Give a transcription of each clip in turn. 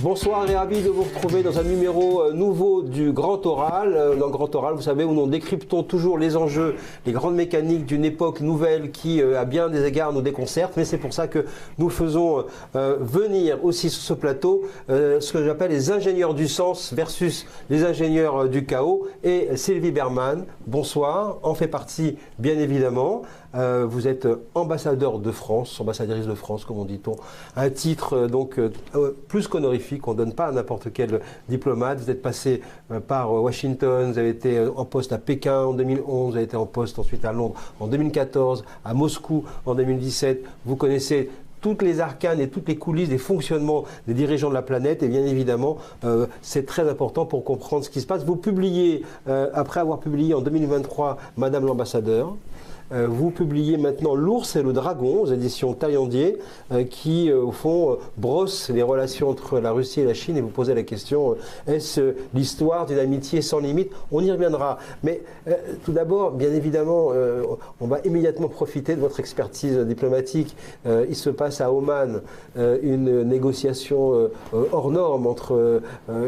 Bonsoir et ravi de vous retrouver dans un numéro nouveau du Grand Oral. Dans le Grand Oral, vous savez, où nous décryptons toujours les enjeux, les grandes mécaniques d'une époque nouvelle qui, à bien des égards, nous déconcerte. Mais c'est pour ça que nous faisons venir aussi sur ce plateau ce que j'appelle les ingénieurs du sens versus les ingénieurs du chaos. Et Sylvie Berman, bonsoir, en fait partie bien évidemment. Vous êtes ambassadeur de France, ambassadrice de France, comme on dit-on. Un titre donc plus qu'honorifique, qu'on ne donne pas à n'importe quel diplomate. Vous êtes passé par Washington, vous avez été en poste à Pékin en 2011, vous avez été en poste ensuite à Londres en 2014, à Moscou en 2017. Vous connaissez toutes les arcanes et toutes les coulisses des fonctionnements des dirigeants de la planète. Et bien évidemment, c'est très important pour comprendre ce qui se passe. Vous publiez, après avoir publié en 2023 Madame l'ambassadeur, vous publiez maintenant L'ours et le dragon aux éditions Taillandier qui, au fond, brosse les relations entre la Russie et la Chine et vous posez la question, est-ce l'histoire d'une amitié sans limite? On y reviendra. Mais tout d'abord, bien évidemment, on va immédiatement profiter de votre expertise diplomatique. Il se passe à Oman une négociation hors norme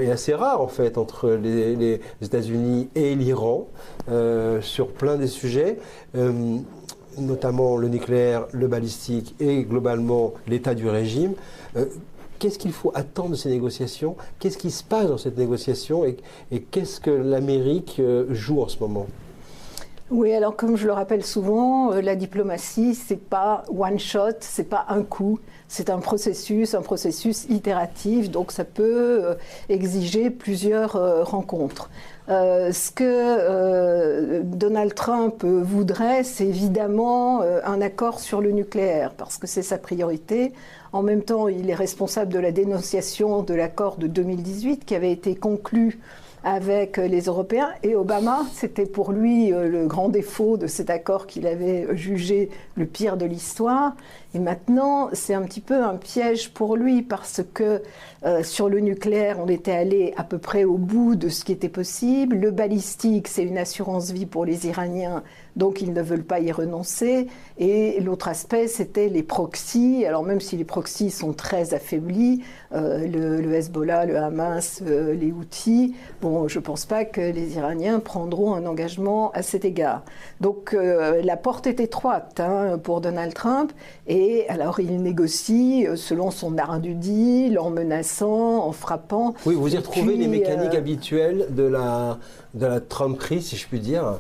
et assez rare en fait entre les États-Unis et l'Iran sur plein des sujets. Notamment le nucléaire, le balistique et globalement l'état du régime. Qu'est-ce qu'il faut attendre de ces négociations? Qu'est-ce qui se passe dans cette négociation et qu'est-ce que l'Amérique joue en ce moment? Oui, alors comme je le rappelle souvent, la diplomatie, c'est pas one shot, c'est pas un coup, c'est un processus itératif, donc ça peut exiger plusieurs rencontres. Ce que Donald Trump voudrait, c'est évidemment un accord sur le nucléaire, parce que c'est sa priorité. En même temps, il est responsable de la dénonciation de l'accord de 2018 qui avait été conclu avec les Européens. Et Obama, c'était pour lui le grand défaut de cet accord qu'il avait jugé le pire de l'histoire. Et maintenant, c'est un petit peu un piège pour lui parce que sur le nucléaire, on était allé à peu près au bout de ce qui était possible. Le balistique, c'est une assurance vie pour les Iraniens, donc ils ne veulent pas y renoncer. Et l'autre aspect, c'était les proxys. Alors même si les proxys sont très affaiblis, le Hezbollah, le Hamas, les Houthis, bon, je ne pense pas que les Iraniens prendront un engagement à cet égard. Donc la porte est étroite pour Donald Trump. Et alors il négocie selon son art du deal, en menaçant, en frappant. Oui, vous y retrouvez les mécaniques habituelles de la Trumperie, si je puis dire.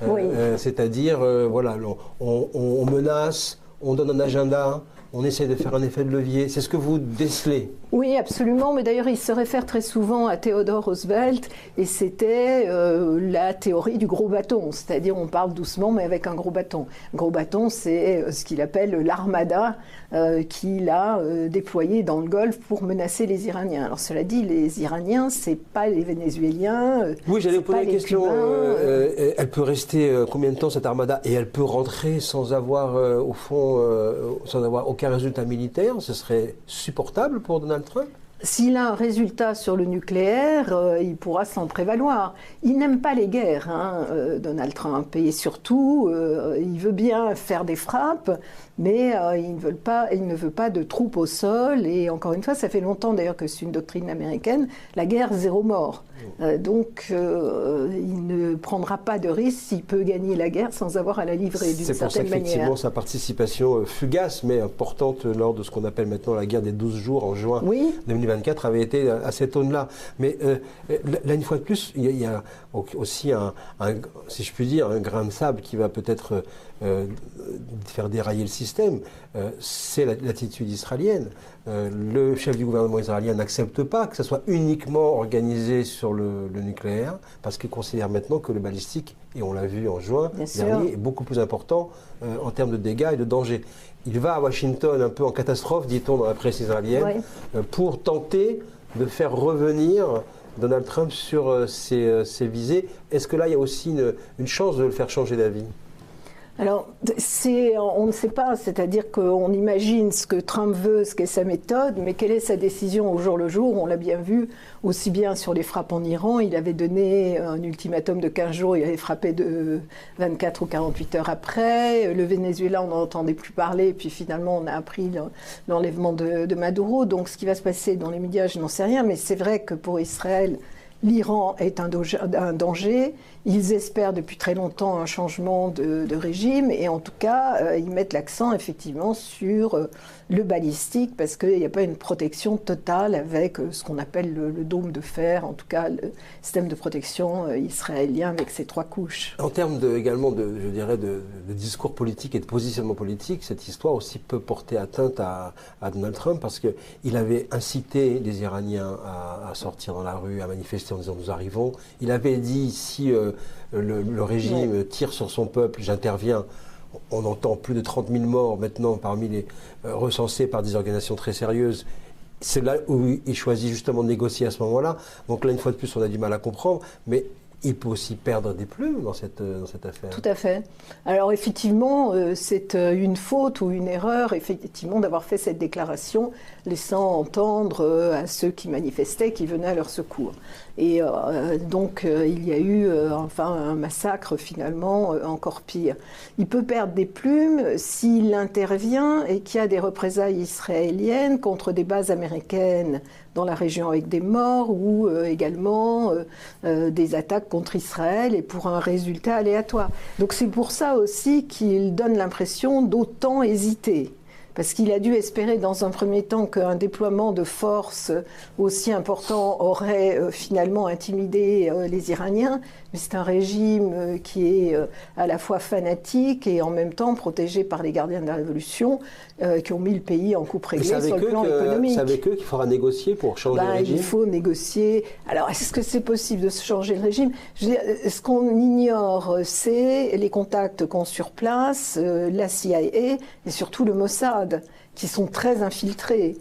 Oui. C'est-à-dire, voilà, on menace, on donne un agenda, on essaie de faire un effet de levier. C'est ce que vous décelez? Oui, absolument. Mais d'ailleurs, il se réfère très souvent à Theodore Roosevelt et c'était la théorie du gros bâton. C'est-à-dire, on parle doucement, mais avec un gros bâton. Un gros bâton, c'est ce qu'il appelle l'armada qu'il a déployé dans le Golfe pour menacer les Iraniens. Alors, cela dit, les Iraniens, c'est pas les Vénézuéliens. Oui, j'allais vous poser la question. Elle peut rester combien de temps, cette armada? Et elle peut rentrer sans avoir, au fond, sans avoir aucun résultat militaire? Ce serait supportable pour Donald Trump? S'il a un résultat sur le nucléaire, il pourra s'en prévaloir. Il n'aime pas les guerres, Donald Trump. Et surtout, il veut bien faire des frappes, mais il ne veut pas de troupes au sol. Et encore une fois, ça fait longtemps d'ailleurs que c'est une doctrine américaine, la guerre zéro mort. Donc, il ne prendra pas de risque s'il peut gagner la guerre sans avoir à la livrer d'une certaine manière. C'est pour ça qu'effectivement, sa participation fugace, mais importante lors de ce qu'on appelle maintenant la guerre des 12 jours en juin 2024 avait été à cette aune-là. Mais là, une fois de plus, il y a aussi si je puis dire, un grain de sable qui va peut-être faire dérailler le système. C'est l'attitude israélienne. Le chef du gouvernement israélien n'accepte pas que ça soit uniquement organisé sur le nucléaire, parce qu'il considère maintenant que le balistique, et on l'a vu en juin dernier, est beaucoup plus important en termes de dégâts et de danger. Il va à Washington un peu en catastrophe, dit-on dans la presse israélienne, pour tenter de faire revenir Donald Trump sur ses visées. Est-ce que là, il y a aussi une chance de le faire changer d'avis ? Alors, on ne sait pas, c'est-à-dire qu'on imagine ce que Trump veut, ce qu'est sa méthode, mais quelle est sa décision au jour le jour? On l'a bien vu, aussi bien sur les frappes en Iran, il avait donné un ultimatum de 15 jours, il avait frappé de 24 ou 48 heures après. Le Venezuela, on n'en entendait plus parler, puis finalement on a appris l'enlèvement de Maduro. Donc ce qui va se passer dans les médias, je n'en sais rien, mais c'est vrai que pour Israël, l'Iran est un danger. Ils espèrent depuis très longtemps un changement de régime et en tout cas, ils mettent l'accent effectivement sur le balistique parce qu'il n'y a pas une protection totale avec ce qu'on appelle le dôme de fer, en tout cas le système de protection israélien avec ses 3 couches. En termes également je dirais de discours politique et de positionnement politique, cette histoire aussi peut porter atteinte à Donald Trump parce qu'il avait incité les Iraniens à sortir dans la rue, à manifester en disant nous arrivons. Il avait dit si le régime tire sur son peuple, j'interviens. On entend plus de 30 000 morts maintenant parmi les recensés par des organisations très sérieuses. C'est là où il choisit justement de négocier à ce moment-là. Donc là, une fois de plus, on a du mal à comprendre. Mais il peut aussi perdre des plumes dans cette affaire. Tout à fait. Alors effectivement, c'est une faute ou une erreur, effectivement, d'avoir fait cette déclaration, laissant entendre à ceux qui manifestaient qu'ils venaient à leur secours. Et donc, il y a eu un massacre finalement encore pire. Il peut perdre des plumes s'il intervient et qu'il y a des représailles israéliennes contre des bases américaines dans la région avec des morts ou également des attaques contre Israël et pour un résultat aléatoire. Donc c'est pour ça aussi qu'il donne l'impression d'autant hésiter. Parce qu'il a dû espérer dans un premier temps qu'un déploiement de forces aussi important aurait finalement intimidé les Iraniens. Mais c'est un régime qui est à la fois fanatique et en même temps protégé par les gardiens de la Révolution qui ont mis le pays en coupe réglée sur le plan économique. C'est avec eux qu'il faudra négocier pour changer le régime. Il faut négocier. Alors, est-ce que c'est possible de changer le régime? Ce qu'on ignore, c'est les contacts qu'ont sur place la CIA et surtout le Mossad, qui sont très infiltrés.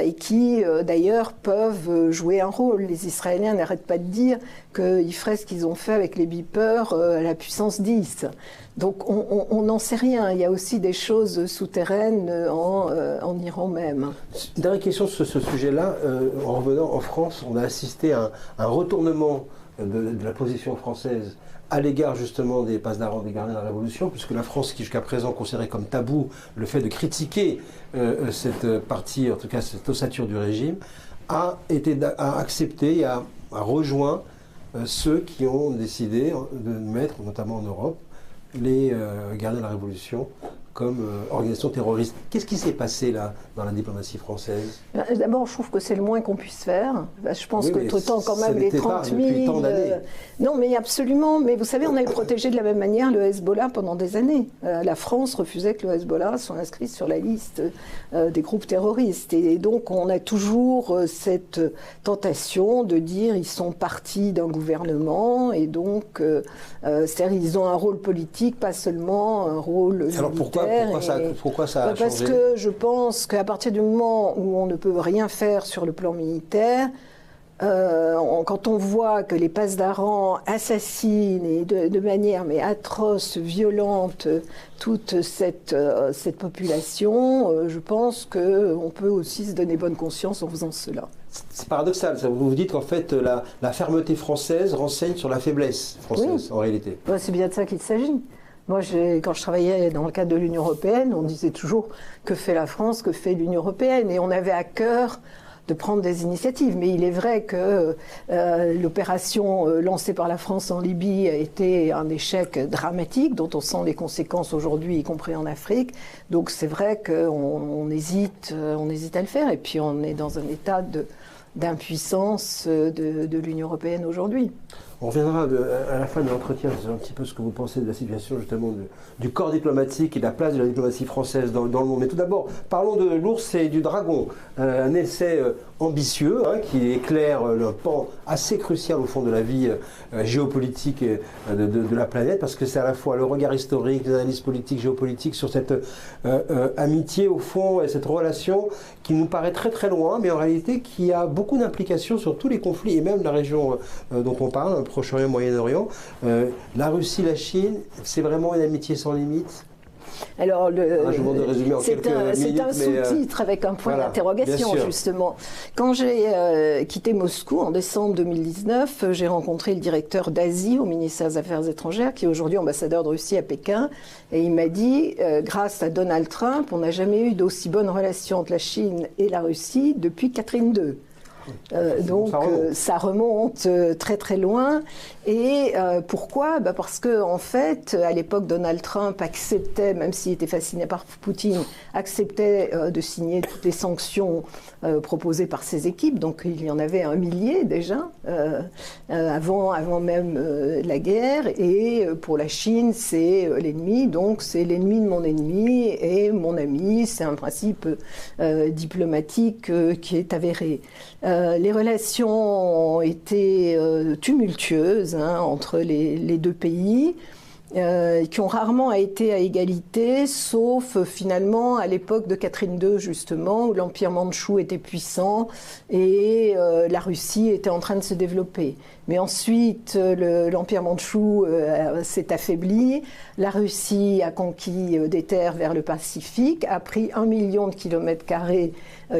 Et qui d'ailleurs peuvent jouer un rôle. Les Israéliens n'arrêtent pas de dire qu'ils feraient ce qu'ils ont fait avec les beepers à la puissance 10. Donc on n'en sait rien. Il y a aussi des choses souterraines en Iran même. Dernière question sur ce sujet-là. En revenant en France, on a assisté à un retournement de la position française à l'égard justement des pasdaran, des gardiens de la Révolution, puisque la France, qui jusqu'à présent considérait comme tabou le fait de critiquer cette partie, en tout cas cette ossature du régime, a accepté et a rejoint ceux qui ont décidé de mettre, notamment en Europe, les gardiens de la Révolution comme organisation terroriste. Qu'est-ce qui s'est passé là dans la diplomatie française? D'abord, je trouve que c'est le moins qu'on puisse faire. Je pense qu'entre-temps, quand même, les 30 000... Non, mais absolument. Mais vous savez, on avait protégé de la même manière le Hezbollah pendant des années. La France refusait que le Hezbollah soit inscrit sur la liste des groupes terroristes. Et donc, on a toujours cette tentation de dire ils sont partis d'un gouvernement et donc, c'est-à-dire ils ont un rôle politique, pas seulement un rôle militaire. Alors pourquoi ça a changé? Parce que je pense qu'à partir du moment où on ne peut rien faire sur le plan militaire, quand on voit que les pasdaran assassinent et de manière atroce, violente, toute cette population, je pense qu'on peut aussi se donner bonne conscience en faisant cela. C'est paradoxal, ça. Vous vous dites qu'en fait la fermeté française renseigne sur la faiblesse française, en réalité. C'est bien de ça qu'il s'agit. Moi, quand je travaillais dans le cadre de l'Union européenne, on disait toujours que fait la France, que fait l'Union européenne, et on avait à cœur de prendre des initiatives. Mais il est vrai que l'opération lancée par la France en Libye a été un échec dramatique, dont on sent les conséquences aujourd'hui, y compris en Afrique. Donc c'est vrai qu'on hésite à le faire, et puis on est dans un état d'impuissance de l'Union européenne aujourd'hui. On reviendra à la fin de l'entretien sur un petit peu ce que vous pensez de la situation justement du corps diplomatique et de la place de la diplomatie française dans le monde. Mais tout d'abord, parlons de l'ours et du dragon. Un essai ambitieux qui éclaire un pan assez crucial au fond de la vie géopolitique de la planète, parce que c'est à la fois le regard historique, les analyses politiques, géopolitiques sur cette amitié au fond et cette relation qui nous paraît très très loin, mais en réalité qui a beaucoup d'implications sur tous les conflits et même la région dont on parle, Proche-Orient, Moyen-Orient. La Russie, la Chine, c'est vraiment une amitié sans limite? Alors, c'est un sous-titre avec un point d'interrogation, justement. Quand j'ai quitté Moscou en décembre 2019, j'ai rencontré le directeur d'Asie au ministère des Affaires étrangères, qui est aujourd'hui ambassadeur de Russie à Pékin, et il m'a dit, grâce à Donald Trump, on n'a jamais eu d'aussi bonne relation entre la Chine et la Russie depuis Catherine II. Donc ça remonte très très loin. Et pourquoi? Parce que en fait, à l'époque, Donald Trump acceptait, même s'il était fasciné par Poutine, acceptait de signer toutes les sanctions proposées par ses équipes. Donc il y en avait 1 millier déjà avant même la guerre. Et pour la Chine, c'est l'ennemi. Donc c'est l'ennemi de mon ennemi et mon ami. C'est un principe diplomatique qui est avéré. Les relations ont été tumultueuses entre les deux pays, qui ont rarement été à égalité, sauf finalement à l'époque de Catherine II, justement, où l'Empire mandchou était puissant et la Russie était en train de se développer. Mais ensuite, l'Empire mandchou s'est affaibli, la Russie a conquis des terres vers le Pacifique, a pris 1 million de kilomètres carrés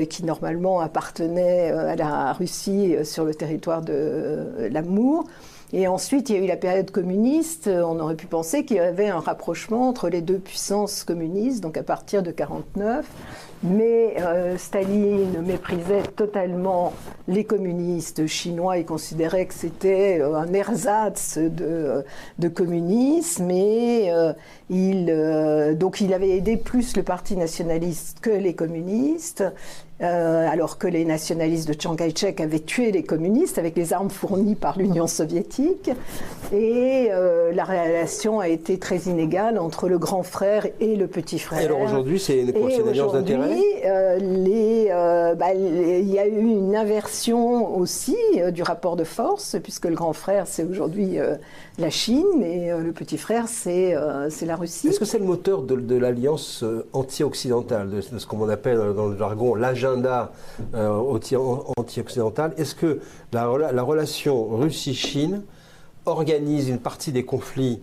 qui normalement appartenaient à la Russie sur le territoire de l'Amour. Et ensuite, il y a eu la période communiste. On aurait pu penser qu'il y avait un rapprochement entre les deux puissances communistes, donc à partir de 1949. Mais Staline méprisait totalement les communistes chinois et considérait que c'était un ersatz de communisme. Et donc il avait aidé plus le parti nationaliste que les communistes. Alors que les nationalistes de Chiang Kai-shek avaient tué les communistes avec les armes fournies par l'Union soviétique. Et la relation a été très inégale entre le grand frère et le petit frère. Et alors aujourd'hui, c'est une alliance d'intérêt? Il y a eu une inversion aussi du rapport de force, puisque le grand frère, c'est aujourd'hui la Chine, et le petit frère, c'est la Russie. Est-ce que c'est le moteur de l'alliance anti-occidentale, de ce qu'on appelle dans le jargon l'agenda anti-occidental? Est-ce que la relation Russie-Chine organise une partie des conflits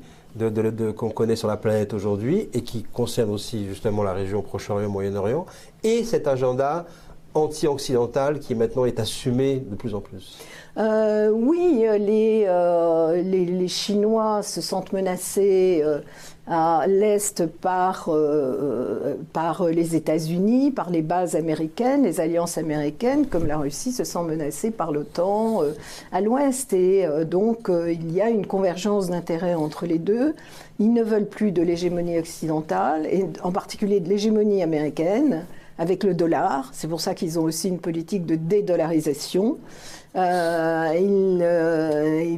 qu'on connaît sur la planète aujourd'hui et qui concerne aussi justement la région Proche-Orient, Moyen-Orient, et cet agenda anti-occidental qui maintenant est assumé de plus en plus? Oui, les Chinois se sentent menacés à l'Est par les États-Unis, par les bases américaines, les alliances américaines, comme la Russie se sent menacée par l'OTAN à l'Ouest. Et donc, il y a une convergence d'intérêts entre les deux. Ils ne veulent plus de l'hégémonie occidentale, et en particulier de l'hégémonie américaine, avec le dollar. C'est pour ça qu'ils ont aussi une politique de dédollarisation. Ils ne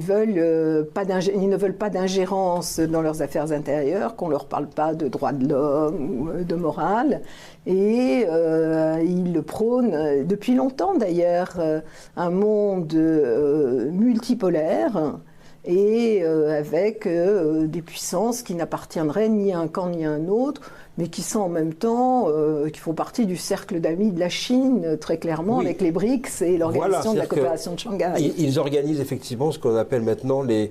veulent pas d'ingérence dans leurs affaires intérieures, qu'on ne leur parle pas de droits de l'homme ou de morale. Et ils prônent, depuis longtemps d'ailleurs, un monde multipolaire, et avec des puissances qui n'appartiendraient ni à un camp ni à un autre, mais qui sont en même temps, qui font partie du cercle d'amis de la Chine, très clairement, oui, avec les BRICS et l'Organisation de la coopération de Shanghai. Ils organisent effectivement ce qu'on appelle maintenant les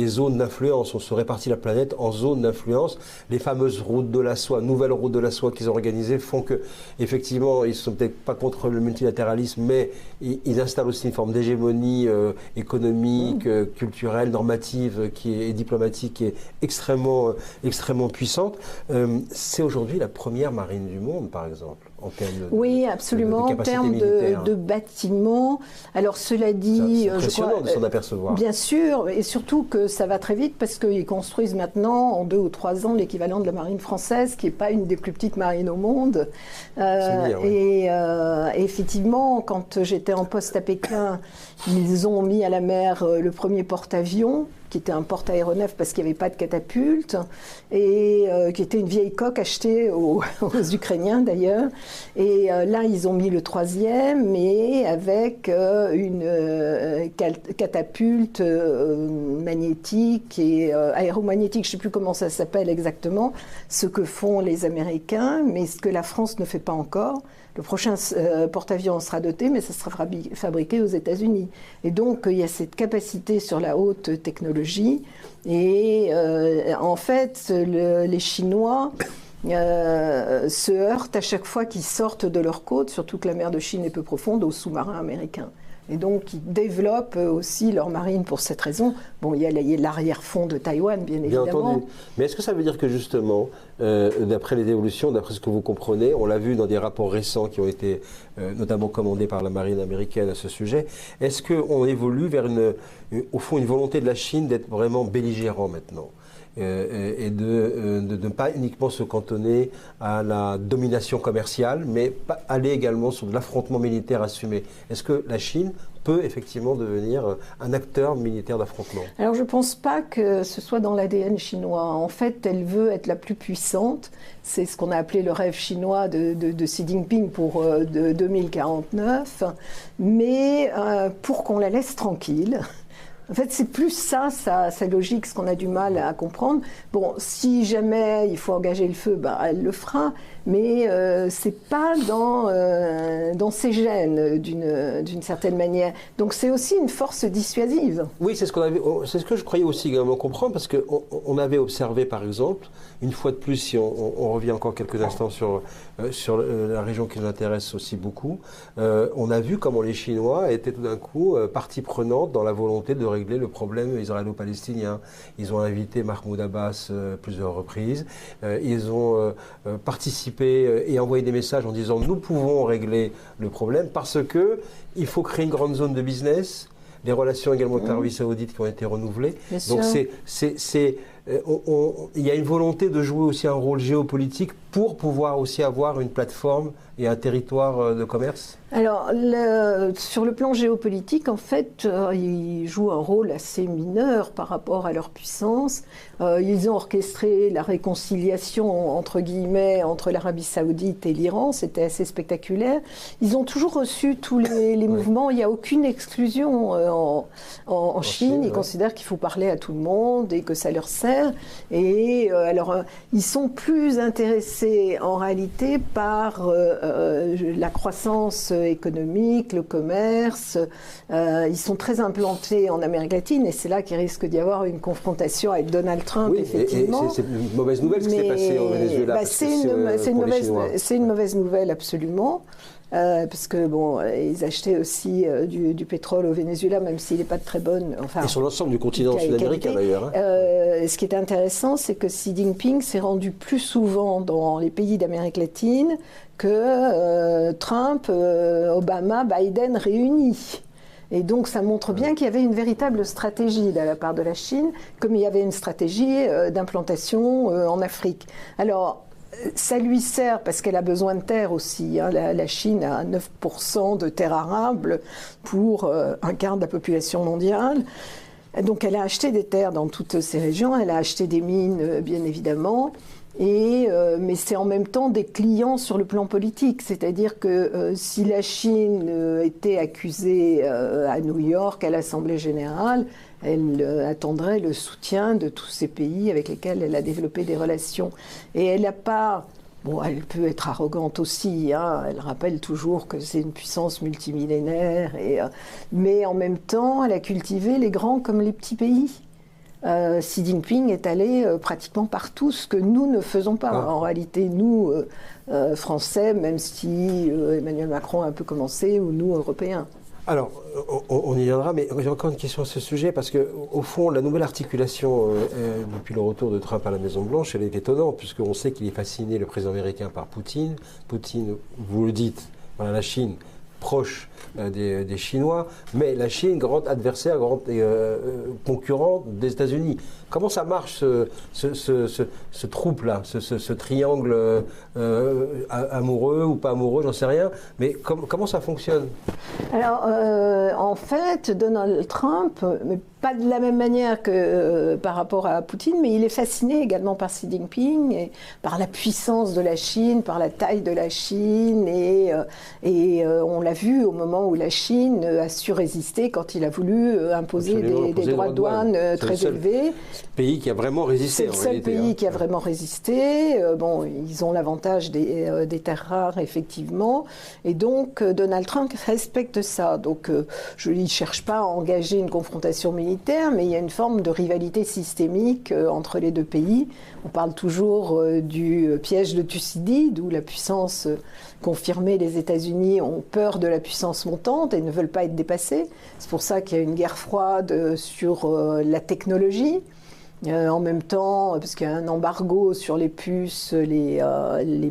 zones d'influence. On se répartit la planète en zones d'influence. Les fameuses routes de la soie, nouvelles routes de la soie qu'ils ont organisées, font que, effectivement, ils ne sont peut-être pas contre le multilatéralisme, mais ils installent aussi une forme d'hégémonie économique, culturelle, normative et diplomatique qui est extrêmement puissante. C'est aujourd'hui la première marine du monde, par exemple, en termes oui, absolument, en termes de bâtiments. Alors, cela dit, c'est impressionnant de s'en apercevoir. Bien sûr, et surtout que ça va très vite parce qu'ils construisent maintenant, en 2 ou 3 ans, l'équivalent de la marine française, qui n'est pas une des plus petites marines au monde. Dire, oui. Et effectivement, quand j'étais en poste à Pékin, ils ont mis à la mer le premier porte-avions, qui était un porte-aéronef parce qu'il n'y avait pas de catapulte, et qui était une vieille coque achetée aux Ukrainiens d'ailleurs. Et là, ils ont mis le 3e, mais avec une catapulte magnétique et aéromagnétique, je ne sais plus comment ça s'appelle exactement, ce que font les Américains, mais ce que la France ne fait pas encore. le prochain porte-avions sera doté, mais ça sera fabriqué aux États-Unis. Et donc, il y a cette capacité sur la haute technologie. Et en fait, les Chinois se heurtent à chaque fois qu'ils sortent de leur côte, surtout que la mer de Chine est peu profonde, aux sous-marins américains. Et donc, ils développent aussi leur marine pour cette raison. Bon, il y a l'arrière-fond de Taïwan, bien évidemment. Bien entendu. Mais est-ce que ça veut dire que justement, d'après les évolutions, d'après ce que vous comprenez, on l'a vu dans des rapports récents qui ont été notamment commandés par la marine américaine à ce sujet, est-ce qu'on évolue vers au fond une volonté de la Chine d'être vraiment belligérant maintenant et de ne pas uniquement se cantonner à la domination commerciale, mais aller également sur de l'affrontement militaire assumé. Est-ce que la Chine peut effectivement devenir un acteur militaire d'affrontement? Alors je ne pense pas que ce soit dans l'ADN chinois. En fait, elle veut être la plus puissante. C'est ce qu'on a appelé le rêve chinois de Xi Jinping pour 2049. Mais pour qu'on la laisse tranquille. En fait, c'est plus ça, sa logique, ce qu'on a du mal à comprendre. Bon, si jamais il faut engager le feu, ben, elle le fera, mais c'est pas dans ses gènes, d'une certaine manière. Donc c'est aussi une force dissuasive. Oui, c'est ce que je croyais aussi également comprendre, parce qu'on avait observé, par exemple, une fois de plus, si on revient encore quelques instants sur la région qui nous intéresse aussi beaucoup, on a vu comment les Chinois étaient tout d'un coup partie prenante dans la volonté de régler le problème israélo-palestinien. Ils ont invité Mahmoud Abbas plusieurs reprises. Ils ont participé et envoyé des messages en disant « Nous pouvons régler le problème parce qu'il faut créer une grande zone de business ». Les relations également avec l'Arabie Saoudite qui ont été renouvelées. Donc il y a une volonté de jouer aussi un rôle géopolitique pour pouvoir aussi avoir une plateforme et un territoire de commerce. Alors, sur le plan géopolitique, en fait, ils jouent un rôle assez mineur par rapport à leur puissance. Ils ont orchestré la réconciliation, entre guillemets, entre l'Arabie Saoudite et l'Iran. C'était assez spectaculaire. Ils ont toujours reçu tous les mouvements. Il n'y a aucune exclusion en Chine. Ils considèrent qu'il faut parler à tout le monde et que ça leur sert. Et alors, ils sont plus intéressés en réalité par la croissance économique, le commerce. Ils sont très implantés en Amérique latine et c'est là qu'il risque d'y avoir une confrontation avec Donald Trump, effectivement. C'est une mauvaise nouvelle ce qui s'est passé au Venezuela. C'est une mauvaise nouvelle, absolument. Parce que bon, ils achetaient aussi du pétrole au Venezuela, même s'il n'est pas de très bonne. Enfin, et sur l'ensemble du continent sud-américain d'ailleurs. Ce qui est intéressant, c'est que Xi Jinping s'est rendu plus souvent dans les pays d'Amérique latine que Trump, Obama, Biden réunis. Et donc ça montre bien qu'il y avait une véritable stratégie de la part de la Chine, comme il y avait une stratégie d'implantation en Afrique. Alors, ça lui sert parce qu'elle a besoin de terre aussi. La Chine a 9% de terres arables pour un quart de la population mondiale. Donc elle a acheté des terres dans toutes ces régions, elle a acheté des mines, bien évidemment. Mais c'est en même temps des clients sur le plan politique. C'est-à-dire que si la Chine était accusée à New York, à l'Assemblée générale, elle attendrait le soutien de tous ces pays avec lesquels elle a développé des relations. Et elle n'a pas... Bon, elle peut être arrogante aussi, hein. Elle rappelle toujours que c'est une puissance multimillénaire, mais en même temps, elle a cultivé les grands comme les petits pays. Xi Jinping est allé pratiquement partout, ce que nous ne faisons pas. En réalité, nous, Français, même si Emmanuel Macron a un peu commencé, ou nous, Européens. Alors, on y viendra, mais j'ai encore une question à ce sujet, parce qu'au fond, la nouvelle articulation depuis le retour de Trump à la Maison-Blanche, elle est étonnante, puisqu'on sait qu'il est fasciné, le président américain, par Poutine. Poutine, vous le dites, voilà, la Chine, proche des Chinois, mais la Chine, grand adversaire, grand concurrent des États-Unis. Comment ça marche, ce trouble-là, ce triangle amoureux ou pas amoureux, j'en sais rien, mais comment ça fonctionne? Alors, en fait, Donald Trump, mais pas de la même manière que par rapport à Poutine, mais il est fasciné également par Xi Jinping, et par la puissance de la Chine, par la taille de la Chine, et on l'a vu au moment où la Chine a su résister quand il a voulu imposer des droits de douane très élevés. C'est le pays qui a vraiment résisté. C'est le seul pays qui a vraiment résisté. Bon, ils ont l'avantage des terres rares, effectivement, et donc Donald Trump respecte ça. Donc il ne cherche pas à engager une confrontation militaire, mais il y a une forme de rivalité systémique entre les deux pays. On parle toujours du piège de Thucydide, où la puissance confirmée, les États-Unis ont peur de la puissance montante et ne veulent pas être dépassés. C'est pour ça qu'il y a une guerre froide sur la technologie. En même temps, parce qu'il y a un embargo sur les puces les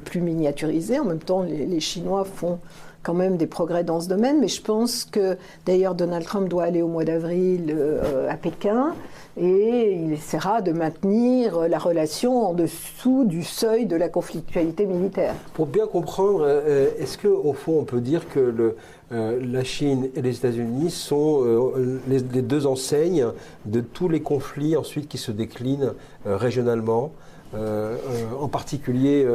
plus miniaturisées, en même temps les Chinois font quand même des progrès dans ce domaine, mais je pense que d'ailleurs Donald Trump doit aller au mois d'avril à Pékin, et il essaiera de maintenir la relation en dessous du seuil de la conflictualité militaire. Pour bien comprendre, est-ce qu'au fond on peut dire que la Chine et les États-Unis sont les deux enseignes de tous les conflits ensuite qui se déclinent régionalement, en particulier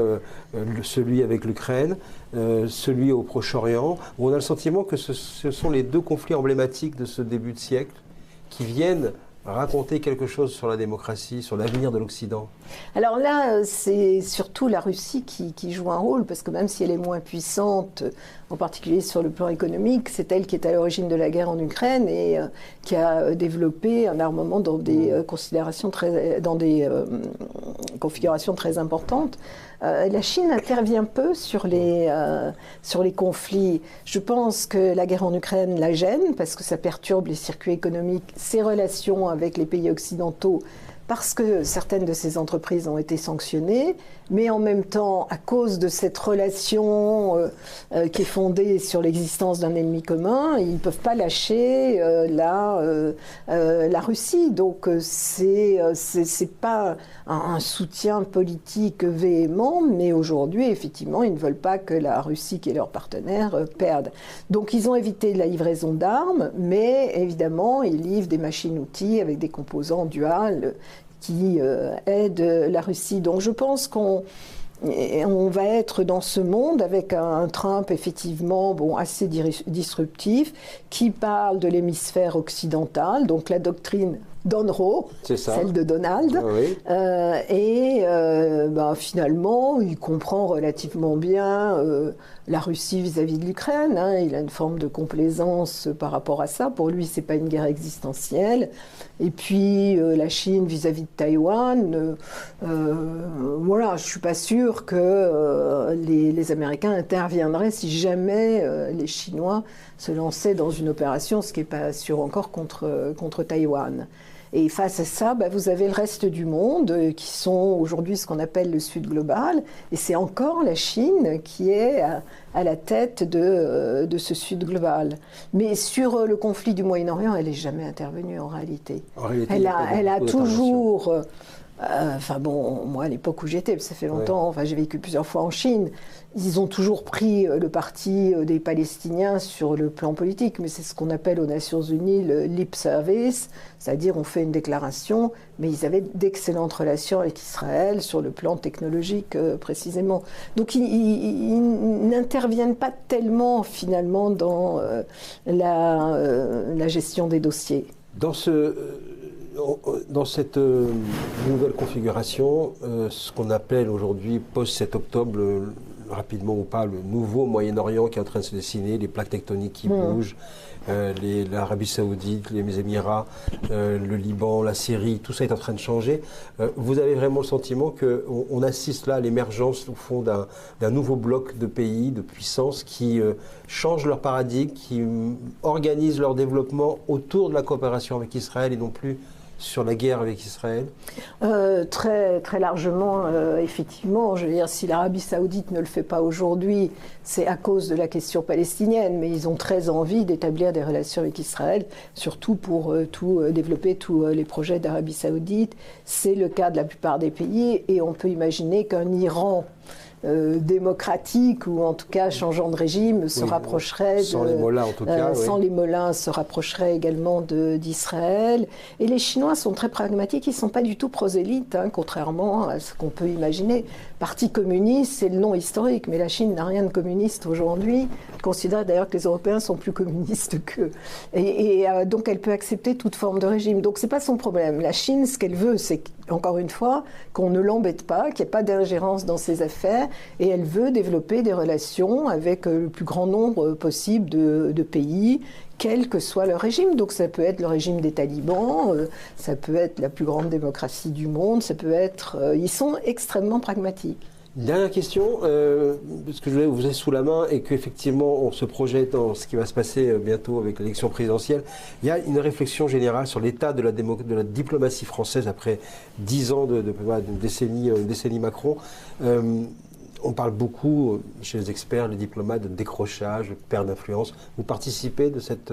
celui avec l'Ukraine, celui au Proche-Orient, où on a le sentiment que ce sont les deux conflits emblématiques de ce début de siècle qui viennent raconter quelque chose sur la démocratie, sur l'avenir de l'Occident? Alors là, c'est surtout la Russie qui joue un rôle, parce que même si elle est moins puissante, en particulier sur le plan économique, c'est elle qui est à l'origine de la guerre en Ukraine et qui a développé un armement dans des configurations très importantes. La Chine intervient peu sur les conflits. Je pense que la guerre en Ukraine la gêne parce que ça perturbe les circuits économiques, ses relations avec les pays occidentaux, parce que certaines de ces entreprises ont été sanctionnées, mais en même temps, à cause de cette relation qui est fondée sur l'existence d'un ennemi commun, ils ne peuvent pas lâcher la Russie. Donc c'est pas un soutien politique véhément, mais aujourd'hui, effectivement, ils ne veulent pas que la Russie, qui est leur partenaire, perde. Donc ils ont évité la livraison d'armes, mais évidemment, ils livrent des machines-outils avec des composants duals qui aident la Russie. Donc je pense qu'on va être dans ce monde avec un Trump effectivement assez disruptif, qui parle de l'hémisphère occidental, donc la doctrine Donroe, celle de Donald, oui. Finalement il comprend relativement bien la Russie vis-à-vis de l'Ukraine, hein. Il a une forme de complaisance par rapport à ça. Pour lui, c'est pas une guerre existentielle. Et puis la Chine vis-à-vis de Taïwan, je suis pas sûre que les Américains interviendraient si jamais les Chinois se lançaient dans une opération, ce qui n'est pas sûr encore, contre Taïwan. Et face à ça, vous avez le reste du monde qui sont aujourd'hui ce qu'on appelle le Sud global. Et c'est encore la Chine qui est à la tête de ce Sud global. Mais sur le conflit du Moyen-Orient, elle n'est jamais intervenue en réalité. Elle a toujours... moi, à l'époque où j'étais, ça fait longtemps, j'ai vécu plusieurs fois en Chine, ils ont toujours pris le parti des Palestiniens sur le plan politique, mais c'est ce qu'on appelle aux Nations Unies le lip service, c'est-à-dire on fait une déclaration, mais ils avaient d'excellentes relations avec Israël sur le plan technologique précisément. Donc ils n'interviennent pas tellement finalement dans la gestion des dossiers. Dans cette nouvelle configuration, ce qu'on appelle aujourd'hui, post-7 octobre, rapidement ou pas, le nouveau Moyen-Orient qui est en train de se dessiner, les plaques tectoniques qui bougent, l'Arabie Saoudite, les Émirats, le Liban, la Syrie, tout ça est en train de changer. Vous avez vraiment le sentiment qu'on assiste là à l'émergence, au fond, d'un nouveau bloc de pays, de puissances qui changent leur paradigme, qui organisent leur développement autour de la coopération avec Israël et non plus sur la guerre avec Israël? Très, très largement, effectivement. Je veux dire, si l'Arabie Saoudite ne le fait pas aujourd'hui, c'est à cause de la question palestinienne, mais ils ont très envie d'établir des relations avec Israël, surtout pour développer tous les projets d'Arabie Saoudite. C'est le cas de la plupart des pays, et on peut imaginer qu'un Iran démocratique ou en tout cas changeant de régime se rapprocherait sans les mollahs en tout cas, sans les mollahs se rapprocherait également d'Israël. Et les Chinois sont très pragmatiques, ils ne sont pas du tout prosélytes, hein, contrairement à ce qu'on peut imaginer. Parti communiste, c'est le nom historique, mais la Chine n'a rien de communiste aujourd'hui. Elle considère d'ailleurs que les Européens sont plus communistes qu'eux. Et donc elle peut accepter toute forme de régime. Donc c'est pas son problème. La Chine, ce qu'elle veut, c'est encore une fois qu'on ne l'embête pas, qu'il n'y ait pas d'ingérence dans ses affaires, et elle veut développer des relations avec le plus grand nombre possible de pays, quel que soit le régime. Donc ça peut être le régime des talibans, ça peut être la plus grande démocratie du monde, ça peut être... ils sont extrêmement pragmatiques. Dernière question, parce que vous êtes sous la main et qu'effectivement on se projette dans ce qui va se passer bientôt avec l'élection présidentielle. Il y a une réflexion générale sur l'état de la diplomatie française après 10 ans d'une décennie Macron. On parle beaucoup chez les experts, les diplomates, de décrochage, de perte d'influence. Vous participez de cette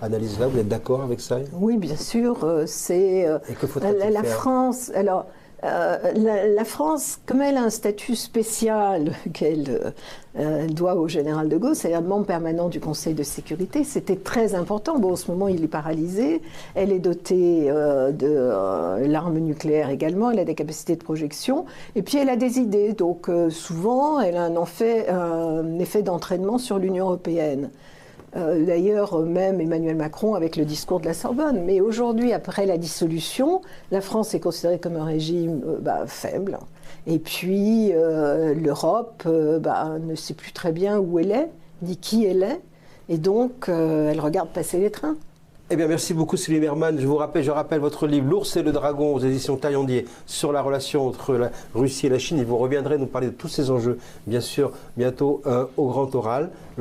analyse-là? Vous êtes d'accord avec ça? Oui, bien sûr. C'est la France. Alors, la France, comme elle a un statut spécial qu'elle doit au général de Gaulle, c'est-à-dire membre permanent du Conseil de sécurité, c'était très important. Bon, en ce moment, il est paralysé. Elle est dotée de l'arme nucléaire également. Elle a des capacités de projection. Et puis, elle a des idées. Donc, souvent, elle a un effet d'entraînement sur l'Union européenne. D'ailleurs, même Emmanuel Macron avec le discours de la Sorbonne. Mais aujourd'hui, après la dissolution, la France est considérée comme un régime faible. Et puis, l'Europe ne sait plus très bien où elle est, ni qui elle est. Et donc, elle regarde passer les trains. Eh bien, merci beaucoup Sylvie Berman. Je rappelle votre livre « L'ours et le dragon » aux éditions Taillandier sur la relation entre la Russie et la Chine. Et vous reviendrez nous parler de tous ces enjeux, bien sûr, bientôt au Grand Oral.